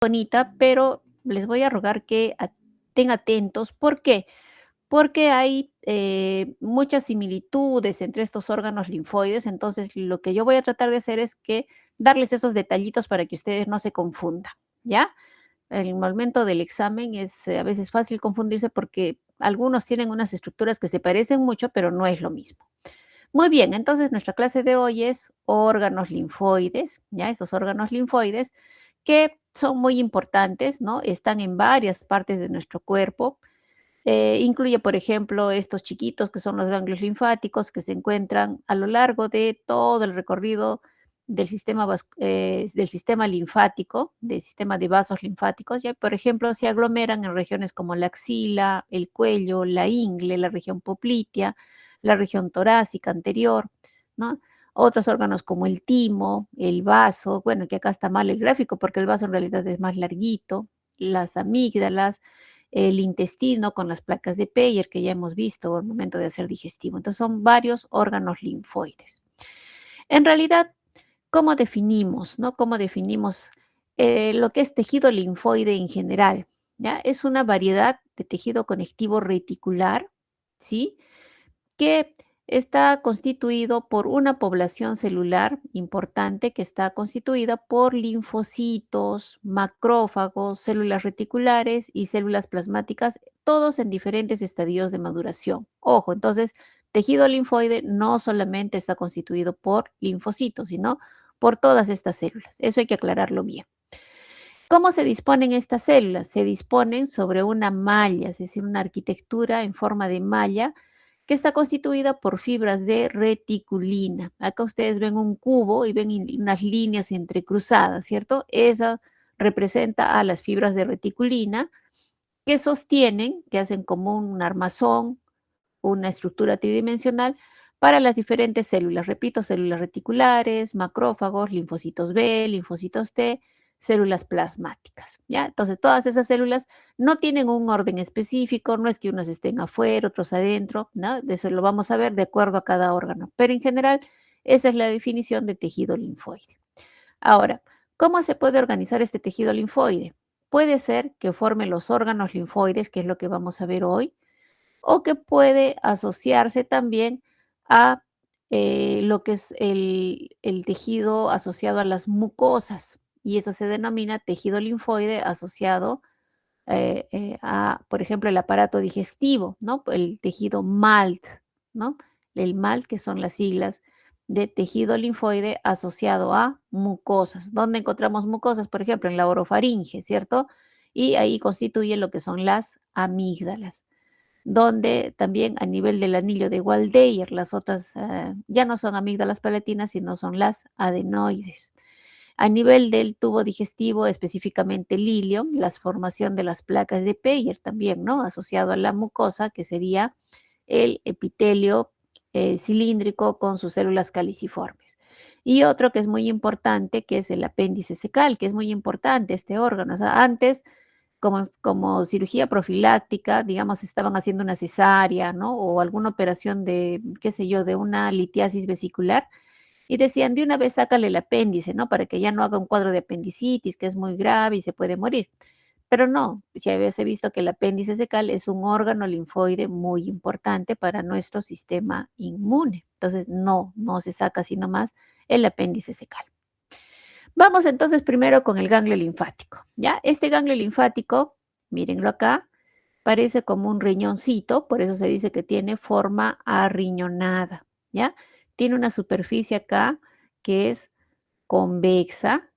bonita, pero les voy a rogar que estén atentos. ¿Por qué? Porque hay muchas similitudes entre estos órganos linfoides, entonces lo que yo voy a tratar de hacer es que darles esos detallitos para que ustedes no se confundan, ¿ya? En el momento del examen es a veces fácil confundirse porque algunos tienen unas estructuras que se parecen mucho, pero no es lo mismo. Muy bien, entonces nuestra clase de hoy es órganos linfoides, ¿ya? Estos órganos linfoides que son muy importantes, ¿no? Están en varias partes de nuestro cuerpo. Incluye, por ejemplo, estos chiquitos que son los ganglios linfáticos que se encuentran a lo largo de todo el recorrido del sistema linfático, del sistema de vasos linfáticos. Ya, por ejemplo, se aglomeran en regiones como la axila, el cuello, la ingle, la región poplitea, la región torácica anterior, ¿no? Otros órganos como el timo, el vaso, bueno, que acá está mal el gráfico porque el vaso en realidad es más larguito, las amígdalas, el intestino con las placas de Peyer que ya hemos visto al momento de hacer digestivo. Entonces son varios órganos linfoides. En realidad, ¿cómo definimos, no? ¿Cómo definimos lo que es tejido linfoide en general? ¿Ya? Es una variedad de tejido conectivo reticular, ¿sí? Que está constituido por una población celular importante que está constituida por linfocitos, macrófagos, células reticulares y células plasmáticas, todos en diferentes estadios de maduración. Ojo, entonces, tejido linfoide no solamente está constituido por linfocitos, sino por todas estas células. Eso hay que aclararlo bien. ¿Cómo se disponen estas células? Se disponen sobre una malla, es decir, una arquitectura en forma de malla que está constituida por fibras de reticulina. Acá ustedes ven un cubo y ven unas líneas entrecruzadas, ¿cierto? Esa representa a las fibras de reticulina que sostienen, que hacen como un armazón, una estructura tridimensional para las diferentes células. Repito, células reticulares, macrófagos, linfocitos B, linfocitos T, células plasmáticas, ¿ya? Entonces, todas esas células no tienen un orden específico, no es que unas estén afuera, otros adentro, ¿no? De eso lo vamos a ver de acuerdo a cada órgano, pero en general esa es la definición de tejido linfoide. Ahora, ¿cómo se puede organizar este tejido linfoide? Puede ser que forme los órganos linfoides, que es lo que vamos a ver hoy, o que puede asociarse también a lo que es el tejido asociado a las mucosas, y eso se denomina tejido linfoide asociado a, por ejemplo, el aparato digestivo, ¿no? El tejido MALT, ¿no? El MALT, que son las siglas de tejido linfoide asociado a mucosas. ¿Dónde encontramos mucosas? Por ejemplo, en la orofaringe, ¿cierto? Y ahí constituye lo que son las amígdalas, donde también a nivel del anillo de Waldeyer, las otras ya no son amígdalas palatinas, sino son las adenoides. A nivel del tubo digestivo, específicamente el ilium, la formación de las placas de Peyer también, ¿no? Asociado a la mucosa, que sería el epitelio cilíndrico con sus células caliciformes. Y otro que es muy importante, que es el apéndice secal, que es muy importante este órgano. O sea, antes como cirugía profiláctica, digamos, estaban haciendo una cesárea, ¿no? O alguna operación de, qué sé yo, de una litiasis vesicular, y decían, de una vez sácale el apéndice, ¿no? Para que ya no haga un cuadro de apendicitis, que es muy grave y se puede morir. Pero no, si habíase visto que el apéndice secal es un órgano linfoide muy importante para nuestro sistema inmune. Entonces, no se saca sino más el apéndice secal. Vamos entonces primero con el ganglio linfático, ¿ya? Este ganglio linfático, mírenlo acá, parece como un riñoncito, por eso se dice que tiene forma arriñonada, ¿ya? Tiene una superficie acá que es convexa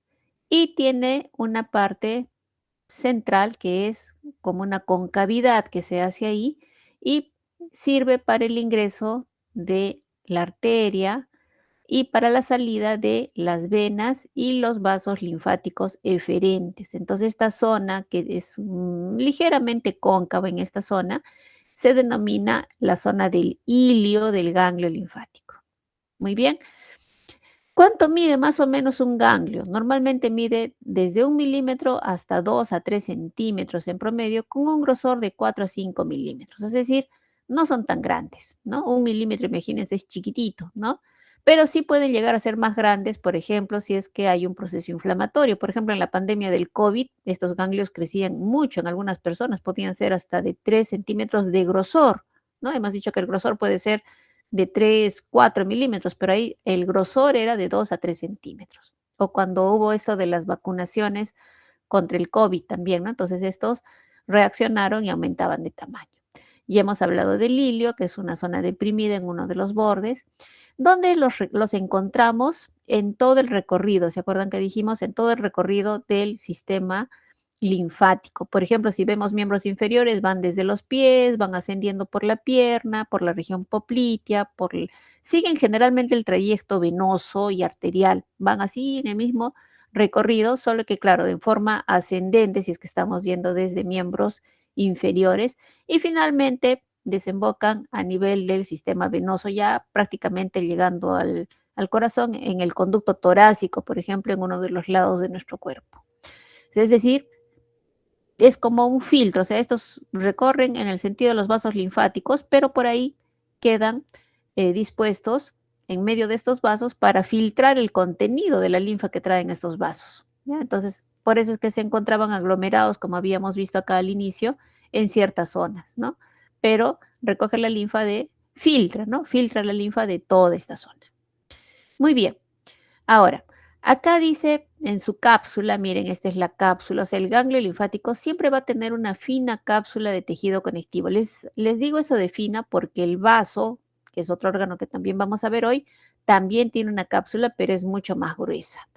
y tiene una parte central que es como una concavidad que se hace ahí y sirve para el ingreso de la arteria y para la salida de las venas y los vasos linfáticos eferentes. Entonces, esta zona que es ligeramente cóncava en esta zona se denomina la zona del hilio del ganglio linfático. Muy bien. ¿Cuánto mide más o menos un ganglio? Normalmente mide desde 1 milímetro hasta 2 a 3 centímetros en promedio, con un grosor de 4 a 5 milímetros. Es decir, no son tan grandes, ¿no? 1 milímetro, imagínense, es chiquitito, ¿no? pero sí pueden llegar a ser más grandes, por ejemplo, si es que hay un proceso inflamatorio. Por ejemplo, en la pandemia del COVID, estos ganglios crecían mucho en algunas personas, podían ser hasta de 3 centímetros de grosor, ¿no? Hemos dicho que el grosor puede ser de 3, 4 milímetros, pero ahí el grosor era de 2 a 3 centímetros. O cuando hubo esto de las vacunaciones contra el COVID también, ¿no? Entonces estos reaccionaron y aumentaban de tamaño. Y hemos hablado del ilio, que es una zona deprimida en uno de los bordes, donde los encontramos en todo el recorrido. ¿Se acuerdan que dijimos? En todo el recorrido del sistema linfático. Por ejemplo, si vemos miembros inferiores, van desde los pies, van ascendiendo por la pierna, por la región poplitea, siguen generalmente el trayecto venoso y arterial. Van así en el mismo recorrido, solo que claro, de forma ascendente, si es que estamos yendo desde miembros inferiores, y finalmente desembocan a nivel del sistema venoso, ya prácticamente llegando al corazón en el conducto torácico, por ejemplo, en uno de los lados de nuestro cuerpo. Es decir, es como un filtro, o sea, estos recorren en el sentido de los vasos linfáticos, pero por ahí quedan dispuestos en medio de estos vasos para filtrar el contenido de la linfa que traen estos vasos, ¿ya? Entonces, por eso es que se encontraban aglomerados, como habíamos visto acá al inicio, en ciertas zonas, ¿no? Pero recoge la linfa filtra, ¿no? Filtra la linfa de toda esta zona. Muy bien. Ahora, acá dice en su cápsula, miren, esta es la cápsula, o sea, el ganglio linfático siempre va a tener una fina cápsula de tejido conectivo. Les digo eso de fina porque el vaso, que es otro órgano que también vamos a ver hoy, también tiene una cápsula, pero es mucho más gruesa.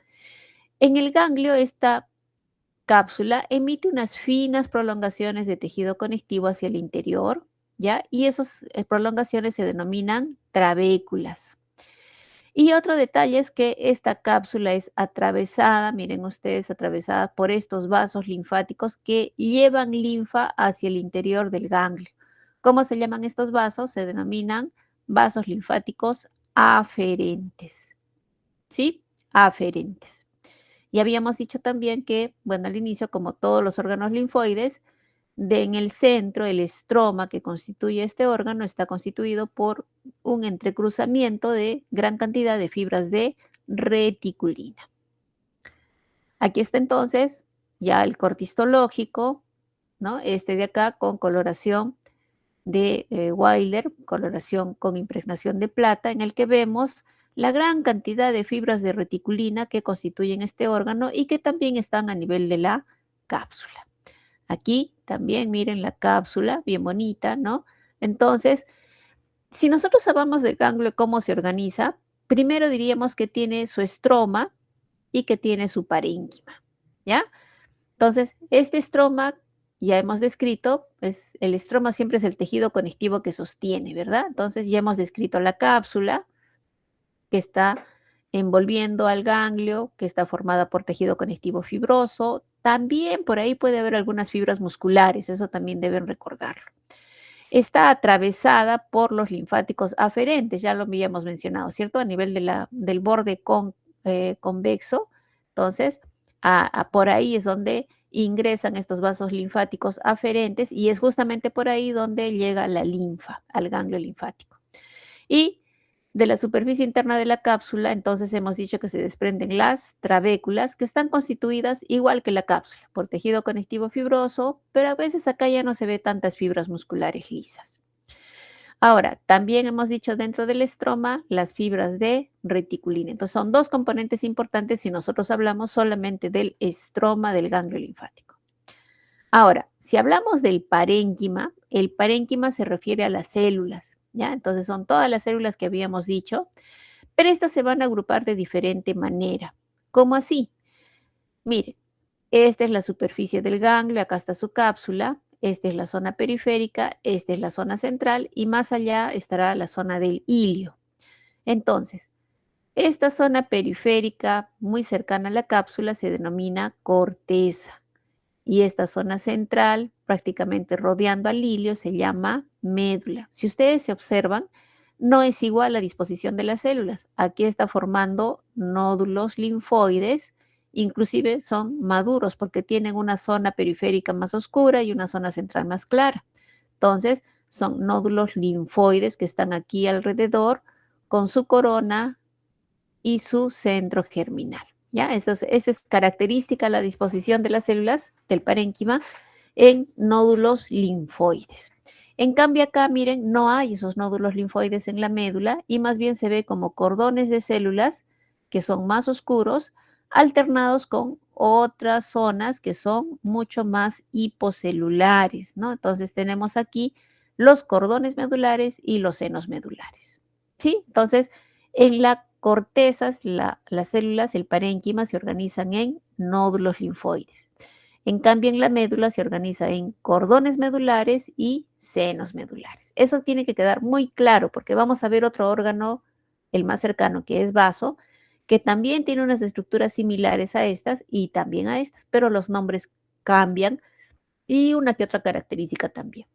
En el ganglio, esta cápsula emite unas finas prolongaciones de tejido conectivo hacia el interior, ¿ya? Y esas prolongaciones se denominan trabéculas. Y otro detalle es que esta cápsula es atravesada, miren ustedes, atravesada por estos vasos linfáticos que llevan linfa hacia el interior del ganglio. ¿Cómo se llaman estos vasos? Se denominan vasos linfáticos aferentes. ¿Sí? Aferentes. Y habíamos dicho también que, bueno, al inicio, como todos los órganos linfoides, en el centro, el estroma que constituye este órgano está constituido por un entrecruzamiento de gran cantidad de fibras de reticulina. Aquí está entonces ya el corte histológico, ¿no? Este de acá con coloración de Wilder, coloración con impregnación de plata, en el que vemos la gran cantidad de fibras de reticulina que constituyen este órgano y que también están a nivel de la cápsula. Aquí también miren la cápsula, bien bonita, ¿no? Entonces, si nosotros hablamos del ganglio, cómo se organiza, primero diríamos que tiene su estroma y que tiene su parénquima, ¿ya? Entonces, este estroma, ya hemos descrito, el estroma siempre es el tejido conectivo que sostiene, ¿verdad? Entonces, ya hemos descrito la cápsula que está envolviendo al ganglio, que está formada por tejido conectivo fibroso. También por ahí puede haber algunas fibras musculares, eso también deben recordarlo. Está atravesada por los linfáticos aferentes, ya lo habíamos mencionado, ¿cierto? A nivel del borde convexo. Entonces, por ahí es donde ingresan estos vasos linfáticos aferentes y es justamente por ahí donde llega la linfa al ganglio linfático. Y de la superficie interna de la cápsula, entonces hemos dicho que se desprenden las trabéculas, que están constituidas igual que la cápsula, por tejido conectivo fibroso, pero a veces acá ya no se ve tantas fibras musculares lisas. Ahora, también hemos dicho dentro del estroma las fibras de reticulina. Entonces, son dos componentes importantes si nosotros hablamos solamente del estroma del ganglio linfático. Ahora, si hablamos del parénquima, el parénquima se refiere a las células, ¿ya? Entonces son todas las células que habíamos dicho, pero estas se van a agrupar de diferente manera. ¿Cómo así? Miren, esta es la superficie del ganglio, acá está su cápsula, esta es la zona periférica, esta es la zona central y más allá estará la zona del ilio. Entonces, esta zona periférica muy cercana a la cápsula se denomina corteza. Y esta zona central, prácticamente rodeando al ilio, se llama médula. Si ustedes se observan, no es igual la disposición de las células. Aquí está formando nódulos linfoides, inclusive son maduros porque tienen una zona periférica más oscura y una zona central más clara. Entonces, son nódulos linfoides que están aquí alrededor con su corona y su centro germinal. ¿Ya? Esta es característica la disposición de las células del parénquima en nódulos linfoides. En cambio acá, miren, no hay esos nódulos linfoides en la médula y más bien se ve como cordones de células que son más oscuros, alternados con otras zonas que son mucho más hipocelulares, ¿no? Entonces tenemos aquí los cordones medulares y los senos medulares, ¿sí? Entonces, en la corteza, las células, el parénquima, se organizan en nódulos linfoides. En cambio, en la médula se organiza en cordones medulares y senos medulares. Eso tiene que quedar muy claro porque vamos a ver otro órgano, el más cercano, que es vaso, que también tiene unas estructuras similares a estas y también a estas, pero los nombres cambian y una que otra característica también.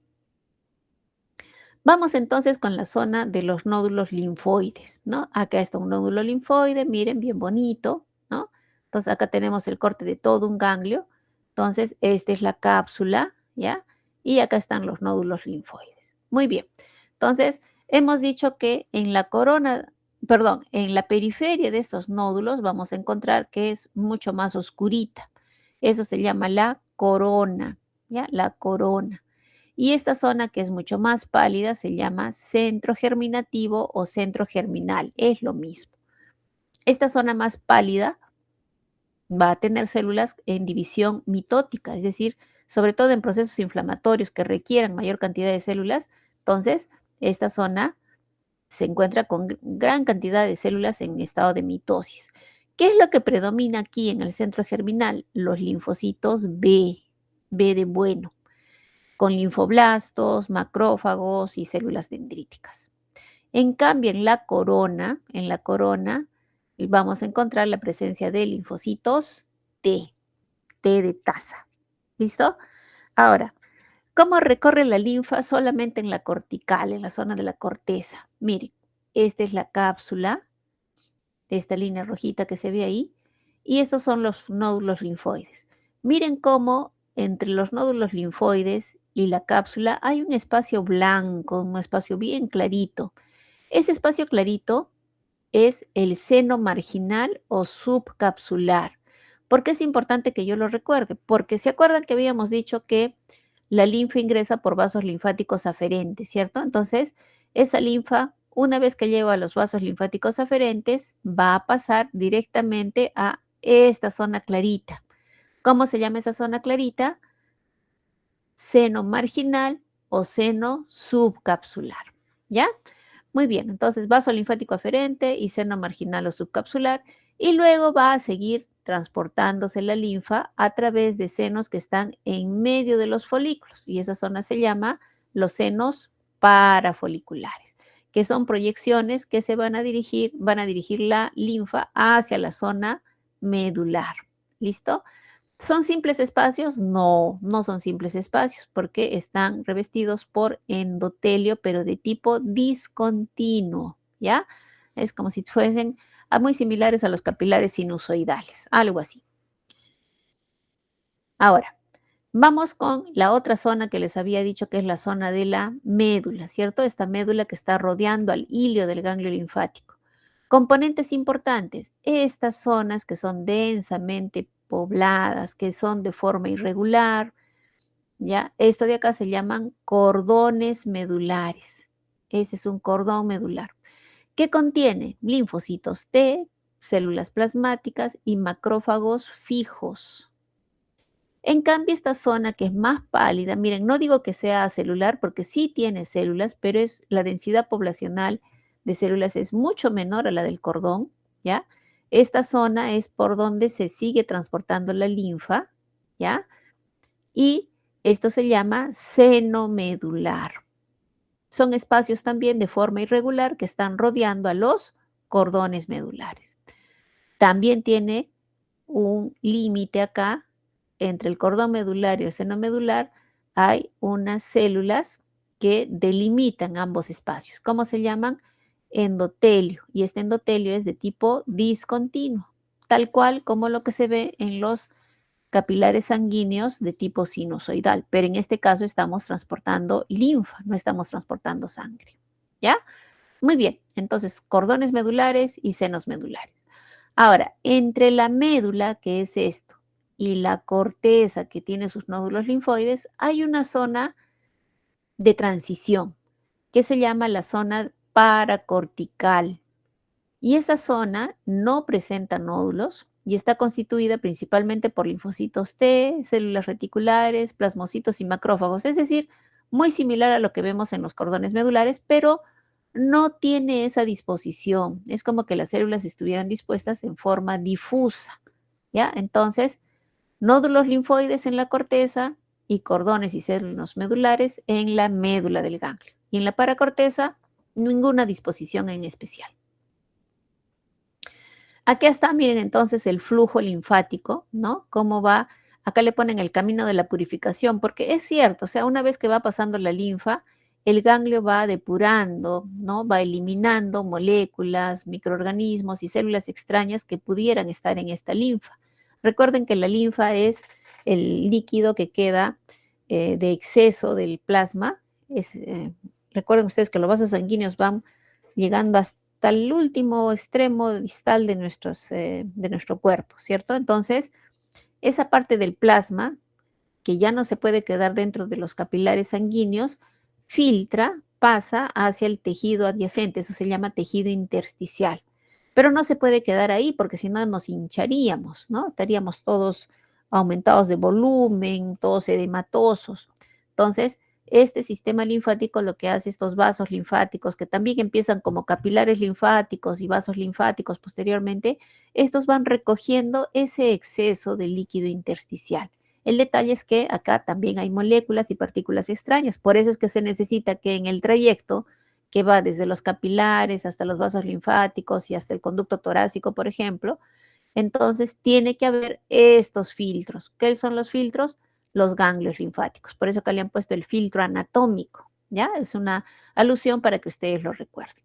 Vamos entonces con la zona de los nódulos linfoides, ¿no? Acá está un nódulo linfoide, miren, bien bonito, ¿no? Entonces acá tenemos el corte de todo un ganglio. Entonces, esta es la cápsula, ¿ya? Y acá están los nódulos linfoides. Muy bien. Entonces, hemos dicho que en la corona, perdón, en la periferia de estos nódulos vamos a encontrar que es mucho más oscurita. Eso se llama la corona, ¿ya? La corona. Y esta zona que es mucho más pálida se llama centro germinativo o centro germinal, es lo mismo. Esta zona más pálida va a tener células en división mitótica, es decir, sobre todo en procesos inflamatorios que requieran mayor cantidad de células, entonces esta zona se encuentra con gran cantidad de células en estado de mitosis. ¿Qué es lo que predomina aquí en el centro germinal? Los linfocitos B, B de bueno, con linfoblastos, macrófagos y células dendríticas. En cambio, en la corona, vamos a encontrar la presencia de linfocitos T, T de taza. ¿Listo? Ahora, ¿cómo recorre la linfa? Solamente en la cortical, en la zona de la corteza. Miren, esta es la cápsula, esta línea rojita que se ve ahí, y estos son los nódulos linfoides. Miren cómo entre los nódulos linfoides y la cápsula hay un espacio blanco, un espacio bien clarito. Ese espacio clarito es el seno marginal o subcapsular. ¿Por qué es importante que yo lo recuerde? Porque se acuerdan que habíamos dicho que la linfa ingresa por vasos linfáticos aferentes, ¿cierto? Entonces, esa linfa, una vez que llega a los vasos linfáticos aferentes, va a pasar directamente a esta zona clarita. ¿Cómo se llama esa zona clarita? Seno marginal o seno subcapsular, ¿ya? Muy bien, entonces vaso linfático aferente y seno marginal o subcapsular, y luego va a seguir transportándose la linfa a través de senos que están en medio de los folículos, y esa zona se llama los senos parafoliculares, que son proyecciones que van a dirigir la linfa hacia la zona medular. ¿Listo? ¿Son simples espacios? No, no son simples espacios porque están revestidos por endotelio, pero de tipo discontinuo, ¿ya? Es como si fuesen muy similares a los capilares sinusoidales, algo así. Ahora, vamos con la otra zona que les había dicho que es la zona de la médula, ¿cierto? Esta médula que está rodeando al hilio del ganglio linfático. Componentes importantes, estas zonas que son densamente pobladas, que son de forma irregular, ¿ya? Esto de acá se llaman cordones medulares. Ese es un cordón medular que contiene linfocitos T, células plasmáticas y macrófagos fijos. En cambio, esta zona que es más pálida, miren, no digo que sea celular porque sí tiene células, pero la densidad poblacional de células es mucho menor a la del cordón, ¿ya? Esta zona es por donde se sigue transportando la linfa, ¿ya? Y esto se llama seno medular. Son espacios también de forma irregular que están rodeando a los cordones medulares. También tiene un límite acá entre el cordón medular y el seno medular. Hay unas células que delimitan ambos espacios. ¿Cómo se llaman? Endotelio. Y este endotelio es de tipo discontinuo, tal cual como lo que se ve en los capilares sanguíneos de tipo sinusoidal, pero en este caso estamos transportando linfa, no estamos transportando sangre. ¿Ya? Muy bien, entonces cordones medulares y senos medulares. Ahora, entre la médula, que es esto, y la corteza, que tiene sus nódulos linfoides, hay una zona de transición, que se llama la zona paracortical. Y esa zona no presenta nódulos y está constituida principalmente por linfocitos T, células reticulares, plasmocitos y macrófagos. Es decir, muy similar a lo que vemos en los cordones medulares, pero no tiene esa disposición. Es como que las células estuvieran dispuestas en forma difusa, ¿ya? Entonces, nódulos linfoides en la corteza y cordones y células medulares en la médula del ganglio. Y en la paracorteza, ninguna disposición en especial. Aquí está, miren entonces el flujo linfático, ¿no? Cómo va, acá le ponen el camino de la purificación, porque es cierto, o sea, una vez que va pasando la linfa, el ganglio va depurando, ¿no? Va eliminando moléculas, microorganismos y células extrañas que pudieran estar en esta linfa. Recuerden que la linfa es el líquido que queda de exceso del plasma. Recuerden ustedes que los vasos sanguíneos van llegando hasta el último extremo distal de nuestro cuerpo, ¿cierto? Entonces, esa parte del plasma, que ya no se puede quedar dentro de los capilares sanguíneos, filtra, pasa hacia el tejido adyacente, eso se llama tejido intersticial. Pero no se puede quedar ahí porque si no nos hincharíamos, ¿no? Estaríamos todos aumentados de volumen, todos edematosos. Entonces, este sistema linfático lo que hace estos vasos linfáticos, que también empiezan como capilares linfáticos y vasos linfáticos posteriormente, estos van recogiendo ese exceso de líquido intersticial. El detalle es que acá también hay moléculas y partículas extrañas, por eso es que se necesita que en el trayecto que va desde los capilares hasta los vasos linfáticos y hasta el conducto torácico, por ejemplo, entonces tiene que haber estos filtros. ¿Qué son los filtros? Los ganglios linfáticos. Por eso acá le han puesto el filtro anatómico, ¿ya? Es una alusión para que ustedes lo recuerden.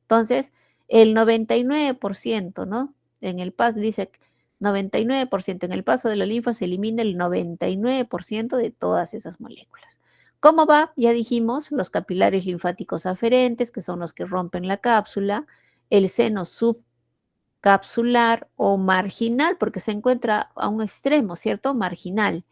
Entonces, el 99%, ¿no? En el paso, dice 99%, en el paso de la linfa se elimina el 99% de todas esas moléculas. ¿Cómo va? Ya dijimos, los capilares linfáticos aferentes, que son los que rompen la cápsula, el seno subcapsular o marginal, porque se encuentra a un extremo, ¿cierto? Marginal.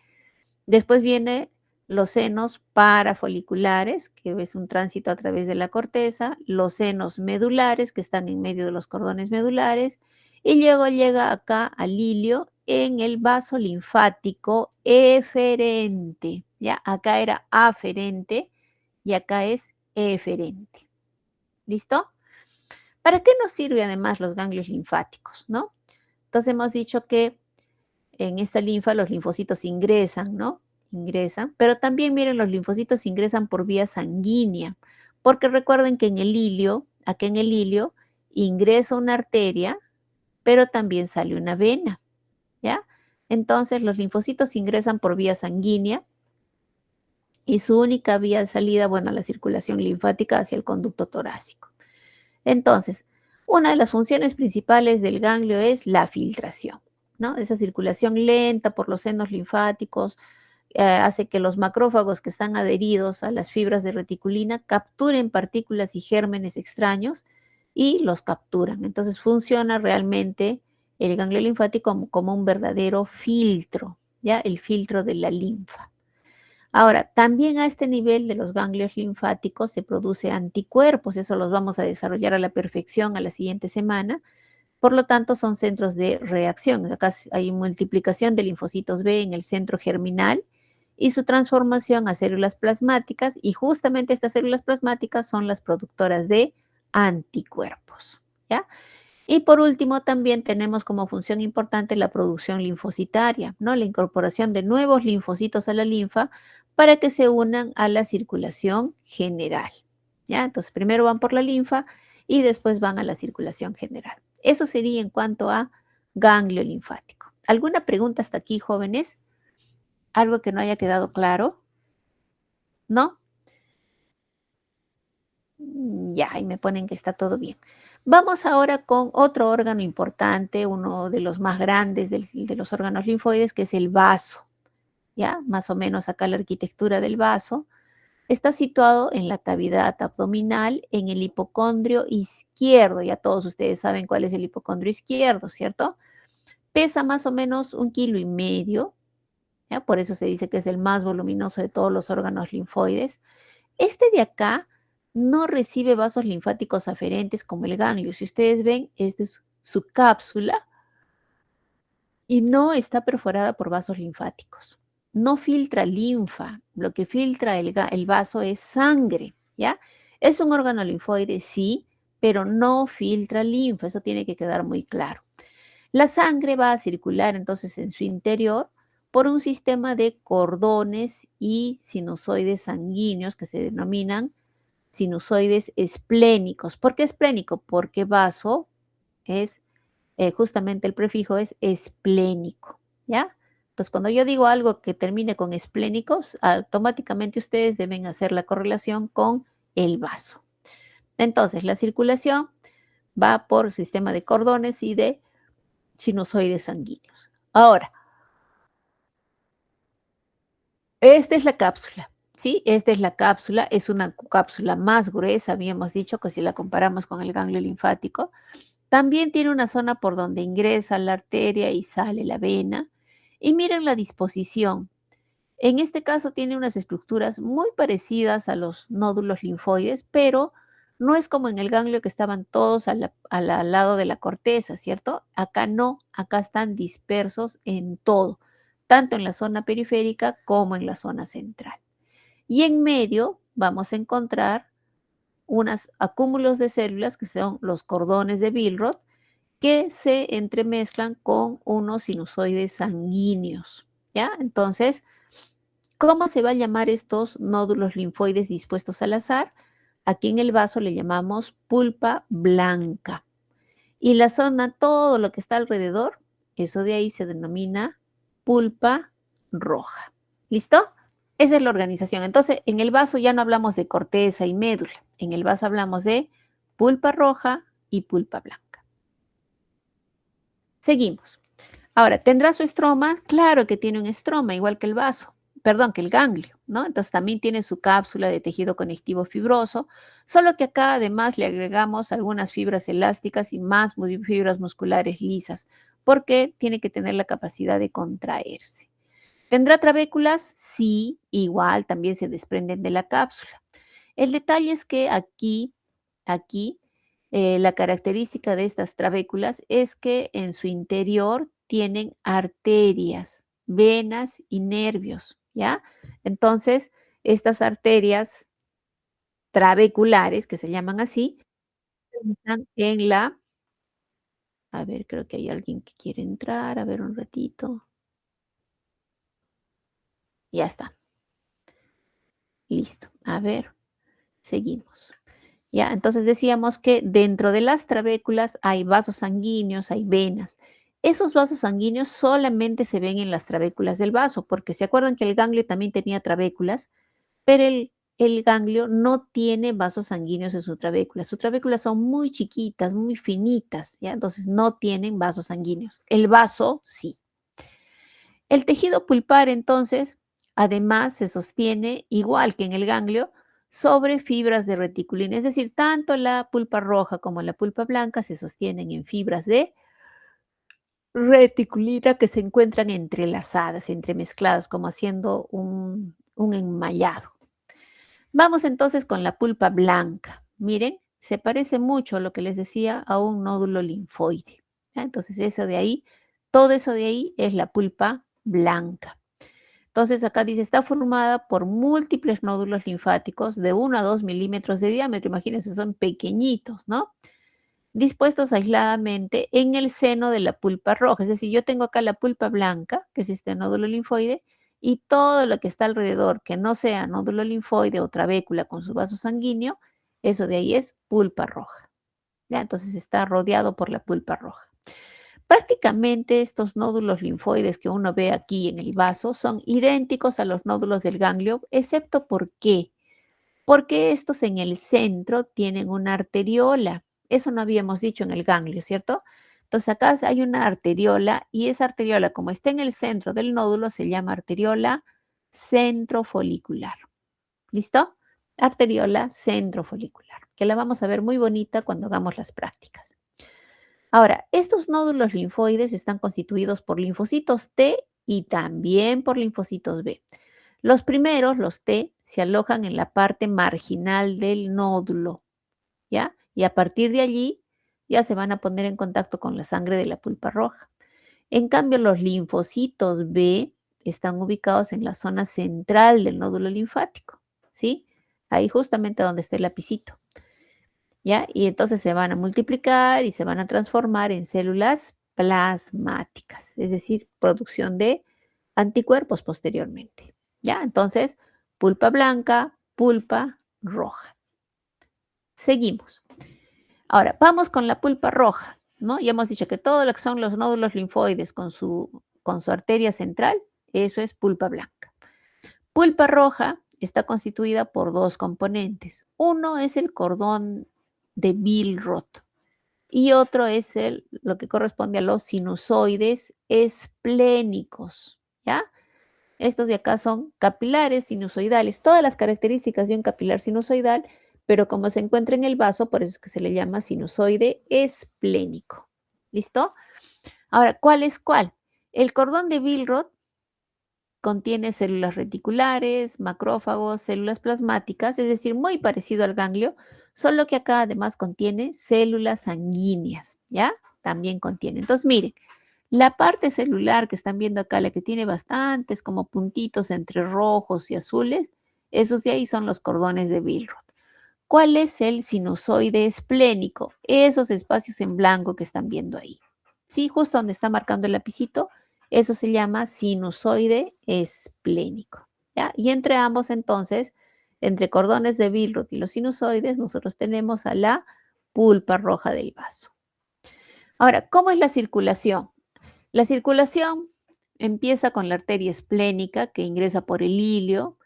Después viene los senos parafoliculares, que es un tránsito a través de la corteza, los senos medulares, que están en medio de los cordones medulares, y luego llega acá al hilio en el vaso linfático eferente. Ya, acá era aferente y acá es eferente. ¿Listo? ¿Para qué nos sirve además los ganglios linfáticos, no? Entonces hemos dicho que en esta linfa los linfocitos ingresan, ¿no? Ingresan, pero también miren, los linfocitos ingresan por vía sanguínea, porque recuerden que en el hilio, acá en el hilio, ingresa una arteria, pero también sale una vena, ¿ya? Entonces los linfocitos ingresan por vía sanguínea y su única vía de salida, bueno, la circulación linfática hacia el conducto torácico. Entonces, una de las funciones principales del ganglio es la filtración, ¿no? Esa circulación lenta por los senos linfáticos hace que los macrófagos que están adheridos a las fibras de reticulina capturen partículas y gérmenes extraños y los capturan. Entonces funciona realmente el ganglio linfático como un verdadero filtro, ¿ya? El filtro de la linfa. Ahora, también a este nivel de los ganglios linfáticos se produce anticuerpos, eso los vamos a desarrollar a la perfección a la siguiente semana. Por lo tanto, son centros de reacción. Acá hay multiplicación de linfocitos B en el centro germinal y su transformación a células plasmáticas, y justamente estas células plasmáticas son las productoras de anticuerpos, ¿ya? Y por último, también tenemos como función importante la producción linfocitaria, ¿no? La incorporación de nuevos linfocitos a la linfa para que se unan a la circulación general, ¿ya? Entonces, primero van por la linfa y después van a la circulación general. Eso sería en cuanto a ganglio linfático. ¿Alguna pregunta hasta aquí, jóvenes? ¿Algo que no haya quedado claro? ¿No? Ya, y me ponen que está todo bien. Vamos ahora con otro órgano importante, uno de los más grandes de los órganos linfoides, que es el vaso. ¿Ya? Más o menos acá la arquitectura del vaso. Está situado en la cavidad abdominal, en el hipocondrio izquierdo. Ya todos ustedes saben cuál es el hipocondrio izquierdo, ¿cierto? Pesa más o menos 1,5 kilos. ¿Ya? Por eso se dice que es el más voluminoso de todos los órganos linfoides. Este de acá no recibe vasos linfáticos aferentes como el ganglio. Si ustedes ven, esta es su cápsula y no está perforada por vasos linfáticos. No filtra linfa, lo que filtra el vaso es sangre, ¿ya? Es un órgano linfoide, sí, pero no filtra linfa, eso tiene que quedar muy claro. La sangre va a circular entonces en su interior por un sistema de cordones y sinusoides sanguíneos que se denominan sinusoides esplénicos. ¿Por qué esplénico? Porque vaso es, justamente el prefijo es esplénico, ¿ya? Entonces, cuando yo digo algo que termine con esplénicos, automáticamente ustedes deben hacer la correlación con el vaso. Entonces, la circulación va por sistema de cordones y de sinusoides sanguíneos. Ahora, esta es la cápsula, ¿sí? Esta es la cápsula, es una cápsula más gruesa, habíamos dicho que si la comparamos con el ganglio linfático. También tiene una zona por donde ingresa la arteria y sale la vena. Y miren la disposición. En este caso tiene unas estructuras muy parecidas a los nódulos linfoides, pero no es como en el ganglio que estaban todos al lado de la corteza, ¿cierto? Acá no, acá están dispersos en todo, tanto en la zona periférica como en la zona central. Y en medio vamos a encontrar unos acúmulos de células que son los cordones de Billroth, que se entremezclan con unos sinusoides sanguíneos, ¿ya? Entonces, ¿cómo se va a llamar estos nódulos linfoides dispuestos al azar? Aquí en el vaso le llamamos pulpa blanca. Y la zona, todo lo que está alrededor, eso de ahí se denomina pulpa roja. ¿Listo? Esa es la organización. Entonces, en el vaso ya no hablamos de corteza y médula. En el vaso hablamos de pulpa roja y pulpa blanca. Seguimos. Ahora, ¿tendrá su estroma? Claro que tiene un estroma, igual que el vaso, perdón, que el ganglio, ¿no? Entonces también tiene su cápsula de tejido conectivo fibroso, solo que acá además le agregamos algunas fibras elásticas y más fibras musculares lisas, porque tiene que tener la capacidad de contraerse. ¿Tendrá trabéculas? Sí, igual también se desprenden de la cápsula. El detalle es que aquí, la característica de estas trabéculas es que en su interior tienen arterias, venas y nervios, ¿ya? Entonces, estas arterias trabeculares, que se llaman así, están en la, a ver, creo que hay alguien que quiere entrar, a ver un ratito. Ya está, listo. A ver, seguimos. ¿Ya? Entonces decíamos que dentro de las trabéculas hay vasos sanguíneos, hay venas. Esos vasos sanguíneos solamente se ven en las trabéculas del vaso, porque se acuerdan que el ganglio también tenía trabéculas, pero el ganglio no tiene vasos sanguíneos en su trabécula. Sus trabéculas son muy chiquitas, muy finitas, ¿ya? Entonces no tienen vasos sanguíneos. El vaso sí. El tejido pulpar, entonces, además se sostiene, igual que en el ganglio, sobre fibras de reticulina. Es decir, tanto la pulpa roja como la pulpa blanca se sostienen en fibras de reticulina que se encuentran entrelazadas, entremezcladas, como haciendo un enmallado. Vamos entonces con la pulpa blanca. Miren, se parece mucho a lo que les decía a un nódulo linfoide. ¿Ya? Entonces, eso de ahí, todo eso de ahí es la pulpa blanca. Entonces, acá dice, está formada por múltiples nódulos linfáticos de 1 a 2 milímetros de diámetro. Imagínense, son pequeñitos, ¿no? Dispuestos aisladamente en el seno de la pulpa roja. Es decir, yo tengo acá la pulpa blanca, que es este nódulo linfoide, y todo lo que está alrededor, que no sea nódulo linfoide o trabécula con su vaso sanguíneo, eso de ahí es pulpa roja. ¿Ya? Entonces está rodeado por la pulpa roja. Prácticamente estos nódulos linfoides que uno ve aquí en el vaso son idénticos a los nódulos del ganglio, excepto ¿por qué? Porque estos en el centro tienen una arteriola. Eso no habíamos dicho en el ganglio, ¿cierto? Entonces acá hay una arteriola y esa arteriola, como está en el centro del nódulo, se llama arteriola centrofolicular. ¿Listo? arteriola centrofolicular, que la vamos a ver muy bonita cuando hagamos las prácticas. Ahora, estos nódulos linfoides están constituidos por linfocitos T y también por linfocitos B. Los primeros, los T, se alojan en la parte marginal del nódulo, ¿ya? Y a partir de allí ya se van a poner en contacto con la sangre de la pulpa roja. En cambio, los linfocitos B están ubicados en la zona central del nódulo linfático, ¿sí? Ahí justamente donde está el lapicito, ¿ya? Y entonces se van a multiplicar y se van a transformar en células plasmáticas, es decir, producción de anticuerpos posteriormente, ¿ya? Entonces, pulpa blanca, pulpa roja. Seguimos. Ahora, vamos con la pulpa roja, ¿no? Ya hemos dicho que todo lo que son los nódulos linfoides con su arteria central, eso es pulpa blanca. Pulpa roja está constituida por dos componentes. Uno es el cordón de Billroth y otro es lo que corresponde a los sinusoides esplénicos, ¿ya? Estos de acá son capilares sinusoidales, todas las características de un capilar sinusoidal, pero como se encuentra en el vaso, por eso es que se le llama sinusoide esplénico. ¿Listo? Ahora, ¿cuál es cuál? El cordón de Billroth contiene células reticulares, macrófagos, células plasmáticas, es decir, muy parecido al ganglio, solo que acá además contiene células sanguíneas, ¿ya? También contiene. Entonces, miren, la parte celular que están viendo acá, la que tiene bastantes como puntitos entre rojos y azules, esos de ahí son los cordones de Billroth. ¿Cuál es el sinusoide esplénico? Esos espacios en blanco que están viendo ahí. Sí, justo donde está marcando el lapicito, eso se llama sinusoide esplénico. ¿Ya? Y entre ambos, entonces, entre cordones de Billroth y los sinusoides, nosotros tenemos a la pulpa roja del vaso. Ahora, ¿cómo es la circulación? La circulación empieza con la arteria esplénica que ingresa por el ilio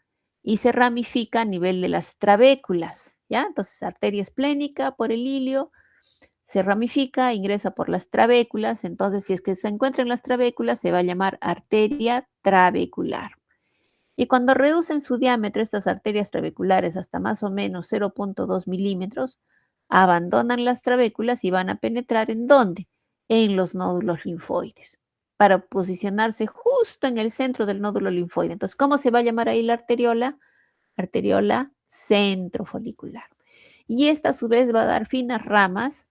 y se ramifica a nivel de las trabéculas, ¿ya? Entonces, arteria esplénica por el ilio, se ramifica, ingresa por las trabéculas, entonces si es que se encuentra en las trabéculas se va a llamar arteria trabecular. Y cuando reducen su diámetro estas arterias trabeculares hasta más o menos 0.2 milímetros, abandonan las trabéculas y van a penetrar ¿en dónde? En los nódulos linfoides, para posicionarse justo en el centro del nódulo linfoide. Entonces, ¿cómo se va a llamar ahí la arteriola? Arteriola centrofolicular. Y esta a su vez va a dar finas ramas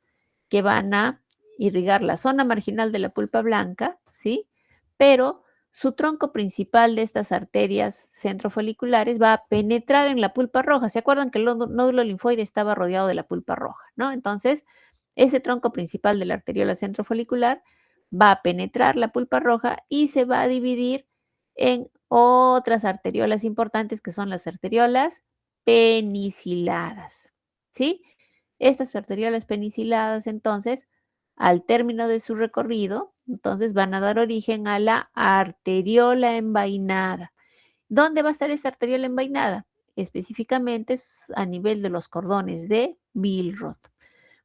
que van a irrigar la zona marginal de la pulpa blanca, ¿sí? Pero su tronco principal de estas arterias centrofoliculares va a penetrar en la pulpa roja. ¿Se acuerdan que el nódulo linfoide estaba rodeado de la pulpa roja, ¿no? Entonces, ese tronco principal de la arteriola centrofolicular va a penetrar la pulpa roja y se va a dividir en otras arteriolas importantes que son las arteriolas peniciladas, ¿sí? Estas arteriolas peniciladas, entonces, al término de su recorrido, entonces van a dar origen a la arteriola envainada. ¿Dónde va a estar esta arteriola envainada? Específicamente a nivel de los cordones de Billroth.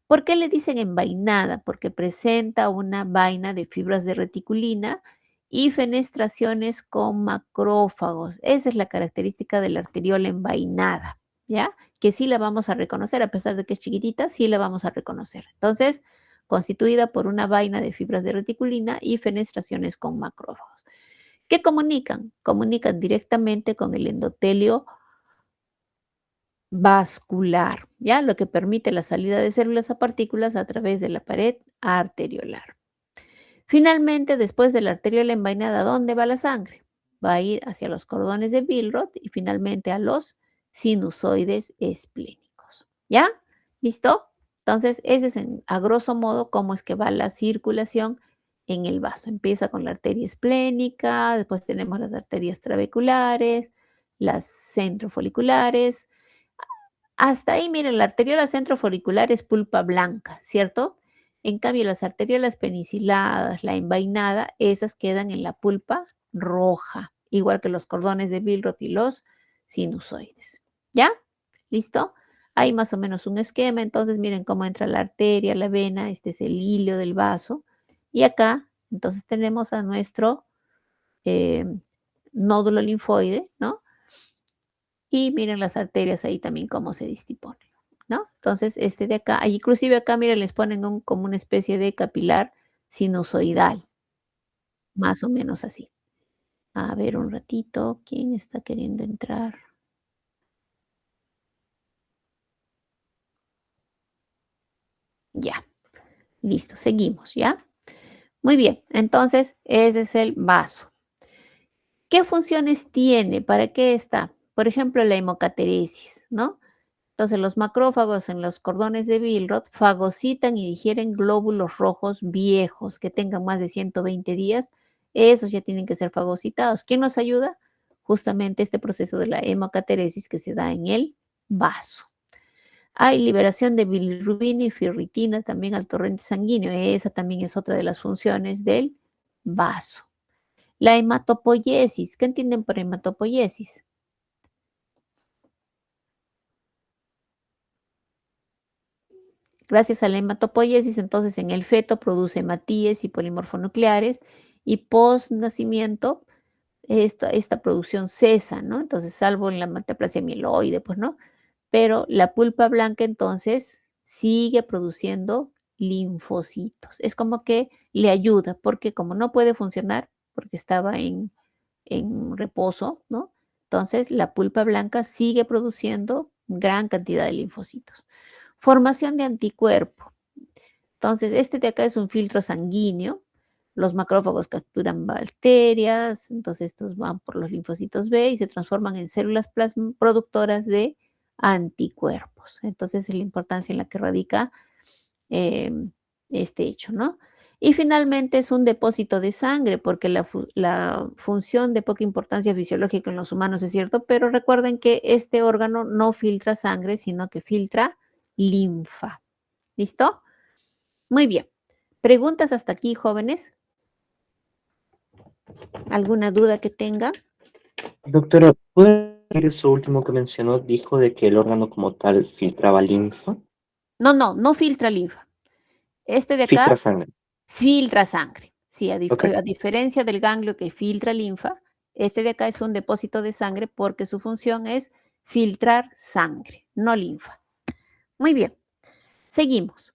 ¿Por qué le dicen envainada? Porque presenta una vaina de fibras de reticulina y fenestraciones con macrófagos. Esa es la característica de la arteriola envainada, ¿ya? Que sí la vamos a reconocer, a pesar de que es chiquitita, sí la vamos a reconocer. Entonces, constituida por una vaina de fibras de reticulina y fenestraciones con macrófagos. ¿Qué comunican? Comunican directamente con el endotelio vascular, ¿ya? Lo que permite la salida de células a partículas a través de la pared arteriolar. Finalmente, después de la arteriola envainada, ¿dónde va la sangre? Va a ir hacia los cordones de Billroth y finalmente a los sinusoides esplénicos. ¿Ya? ¿Listo? Entonces, ese es a grosso modo cómo es que va la circulación en el vaso. Empieza con la arteria esplénica, después tenemos las arterias trabeculares, las centrofoliculares. Hasta ahí, miren, la arteriola centrofolicular es pulpa blanca, ¿cierto? En cambio, las arteriolas peniciladas, la envainada, esas quedan en la pulpa roja, igual que los cordones de Billroth y los sinusoides. ¿Ya? ¿Listo? Hay más o menos un esquema, entonces miren cómo entra la arteria, la vena, este es el hilio del vaso. Y acá, entonces tenemos a nuestro eh, nódulo linfoide, ¿no? y miren las arterias ahí también cómo se disponen, ¿no? Entonces, este de acá, inclusive acá, miren, les ponen como una especie de capilar sinusoidal, más o menos así. A ver, un ratito, ¿quién está queriendo entrar? Ya, listo, seguimos, ¿ya? Muy bien, entonces ese es el vaso. ¿Qué funciones tiene? ¿Para qué está? Por ejemplo, la hemocateresis, ¿no? Entonces, los macrófagos en los cordones de Billroth fagocitan y digieren glóbulos rojos viejos que tengan más de 120 días. Esos ya tienen que ser fagocitados. ¿Quién nos ayuda? Justamente este proceso de la hemocateresis que se da en el vaso. Hay liberación de bilirrubina y ferritina también al torrente sanguíneo. Esa también es otra de las funciones del vaso. La hematopoiesis. ¿Qué entienden por hematopoiesis? Gracias a la hematopoiesis, entonces en el feto produce hematíes y polimorfonucleares y post nacimiento esta producción cesa, ¿no? Entonces, salvo en la metaplasia mieloide, pues, ¿no? Pero la pulpa blanca entonces sigue produciendo linfocitos. Es como que le ayuda, porque como no puede funcionar, porque estaba en reposo, ¿no? Entonces, la pulpa blanca sigue produciendo gran cantidad de linfocitos. Formación de anticuerpo. Entonces, este de acá es un filtro sanguíneo. Los macrófagos capturan bacterias, entonces estos van por los linfocitos B y se transforman en células productoras de anticuerpos. Entonces, es la importancia en la que radica este hecho, ¿no? Y finalmente es un depósito de sangre, porque la función de poca importancia fisiológica en los humanos es cierto, pero recuerden que este órgano no filtra sangre, sino que filtra linfa. ¿Listo? Muy bien. ¿Preguntas hasta aquí, jóvenes? ¿Alguna duda que tengan? Doctora, ¿puede repetir eso último que mencionó? Dijo de que el órgano como tal filtraba linfa, No, no, no filtra linfa. Este de acá filtra sangre. filtra sangre. Sí, Ok, a diferencia del ganglio que filtra linfa, este de acá es un depósito de sangre porque su función es filtrar sangre, no linfa. Muy bien, seguimos.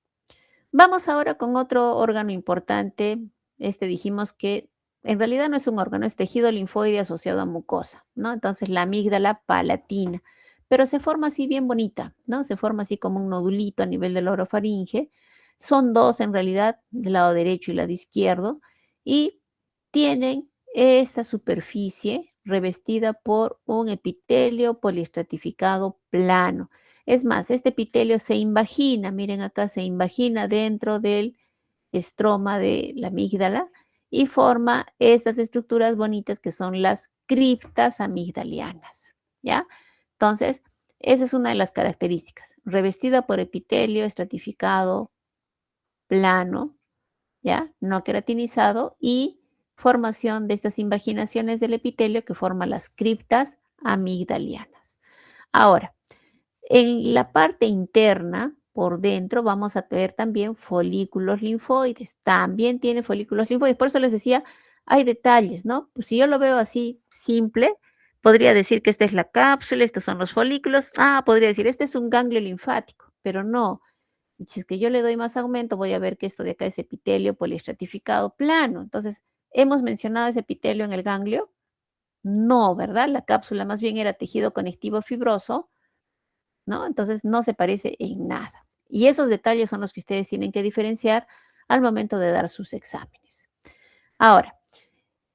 Vamos ahora con otro órgano importante. Este dijimos que en realidad no es un órgano, es tejido linfoide asociado a mucosa, ¿no? Entonces la amígdala palatina, pero se forma así bien bonita, ¿no? Se forma así como un nodulito a nivel del orofaringe. Son dos en realidad, del lado derecho y lado izquierdo, y tienen esta superficie revestida por un epitelio poliestratificado plano. Es más, este epitelio se invagina, miren acá, se invagina dentro del estroma de la amígdala y forma estas estructuras bonitas que son las criptas amigdalianas, ¿ya? Entonces, esa es una de las características, revestida por epitelio estratificado plano, ¿ya? No queratinizado y formación de estas invaginaciones del epitelio que forman las criptas amigdalianas. Ahora, en la parte interna, por dentro, vamos a ver también folículos linfoides. También tiene folículos linfoides. Por eso les decía, hay detalles, ¿no? Pues si yo lo veo así simple, podría decir que esta es la cápsula, estos son los folículos. Ah, podría decir, este es un ganglio linfático, pero no. Si es que yo le doy más aumento, voy a ver que esto de acá es epitelio poliestratificado plano. Entonces, ¿hemos mencionado ese epitelio en el ganglio? No, ¿verdad? La cápsula más bien era tejido conectivo fibroso, ¿no? Entonces no se parece en nada. Y esos detalles son los que ustedes tienen que diferenciar al momento de dar sus exámenes. Ahora,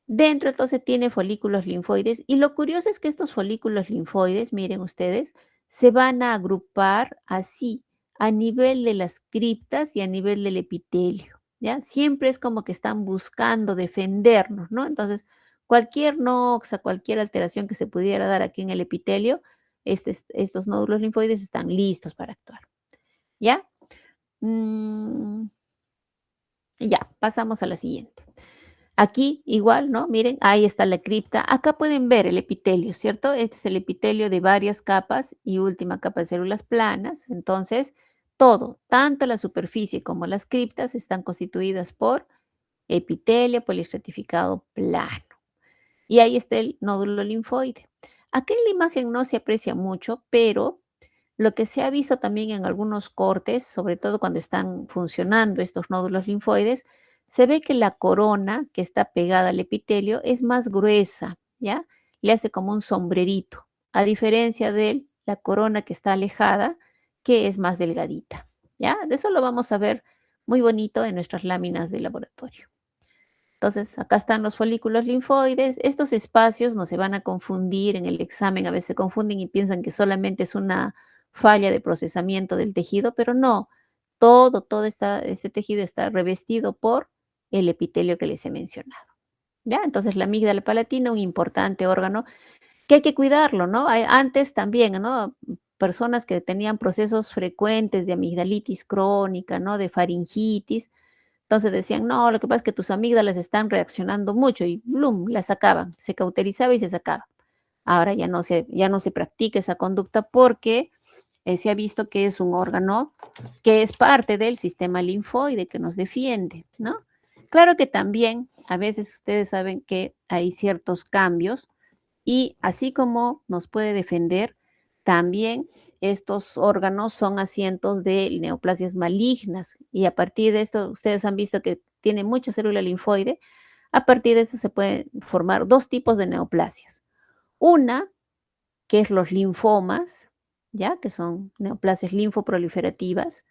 dentro entonces tiene folículos linfoides y lo curioso es que estos folículos linfoides, miren ustedes, se van a agrupar así a nivel de las criptas y a nivel del epitelio, ¿ya? Siempre es como que están buscando defendernos, ¿no? Entonces, cualquier noxa, cualquier alteración que se pudiera dar aquí en el epitelio, estos nódulos linfoides están listos para actuar, ¿ya? Mm, ya, pasamos a la siguiente. Aquí igual, ¿no? Miren, ahí está la cripta. Acá pueden ver el epitelio, ¿cierto? Este es el epitelio de varias capas y última capa de células planas. Entonces, todo, tanto la superficie como las criptas, están constituidas por epitelio poliestratificado plano. Y ahí está el nódulo linfoide. Aquí en la imagen no se aprecia mucho, pero lo que se ha visto también en algunos cortes, sobre todo cuando están funcionando estos nódulos linfoides, se ve que la corona que está pegada al epitelio es más gruesa, ¿ya? Le hace como un sombrerito, a diferencia de la corona que está alejada, que es más delgadita, ¿ya? De eso lo vamos a ver muy bonito en nuestras láminas de laboratorio. Entonces, acá están los folículos linfoides. Estos espacios no se van a confundir en el examen, a veces se confunden y piensan que solamente es una falla de procesamiento del tejido, pero no, este tejido está revestido por el epitelio que les he mencionado. ¿Ya? Entonces, la amígdala palatina, un importante órgano que hay que cuidarlo, ¿no? Antes también, ¿no? Personas que tenían procesos frecuentes de amigdalitis crónica, ¿no? De faringitis, entonces decían, no, lo que pasa es que tus amígdalas están reaccionando mucho y ¡blum! La sacaban, se cauterizaba y se sacaba. Ahora ya no se practica esa conducta porque se ha visto que es un órgano que es parte del sistema linfoide que nos defiende, ¿no? Claro que también a veces ustedes saben que hay ciertos cambios y así como nos puede defender, también estos órganos son asientos de neoplasias malignas y a partir de esto ustedes han visto que tiene mucha célula linfoide. A partir de esto se pueden formar dos tipos de neoplasias. Una, que es los linfomas, ¿ya? Que son neoplasias linfoproliferativas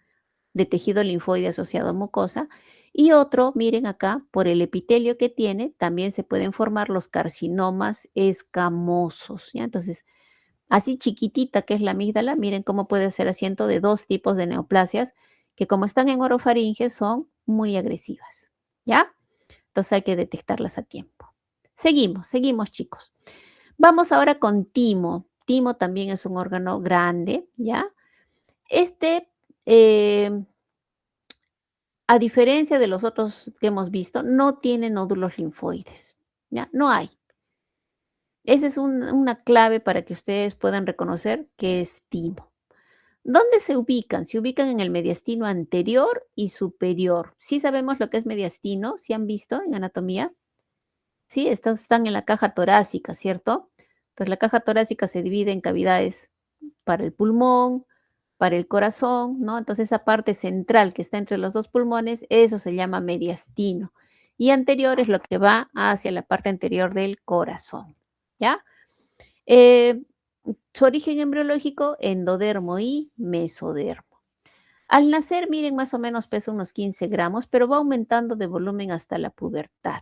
de tejido linfoide asociado a mucosa. Y otro, miren acá, por el epitelio que tiene, también se pueden formar los carcinomas escamosos, ¿ya? Entonces, así chiquitita que es la amígdala, miren cómo puede ser asiento de dos tipos de neoplasias que como están en orofaringe son muy agresivas, ¿ya? Entonces hay que detectarlas a tiempo. Seguimos chicos. Vamos ahora con timo. Timo también es un órgano grande, ¿ya? Este, eh, a diferencia de los otros que hemos visto, no tiene nódulos linfoides, ¿ya? No hay. Esa es una clave para que ustedes puedan reconocer que es timo. ¿Dónde se ubican? Se ubican en el mediastino anterior y superior. ¿Sí sabemos lo que es mediastino? ¿Sí han visto en anatomía? Sí, estos están en la caja torácica, ¿cierto? Entonces la caja torácica se divide en cavidades para el pulmón, para el corazón, ¿no? Entonces esa parte central que está entre los dos pulmones, eso se llama mediastino. Y anterior es lo que va hacia la parte anterior del corazón, ¿ya? Eh, Su origen embriológico, endodermo y mesodermo. Al nacer, miren, más o menos pesa unos 15 gramos, pero va aumentando de volumen hasta la pubertad.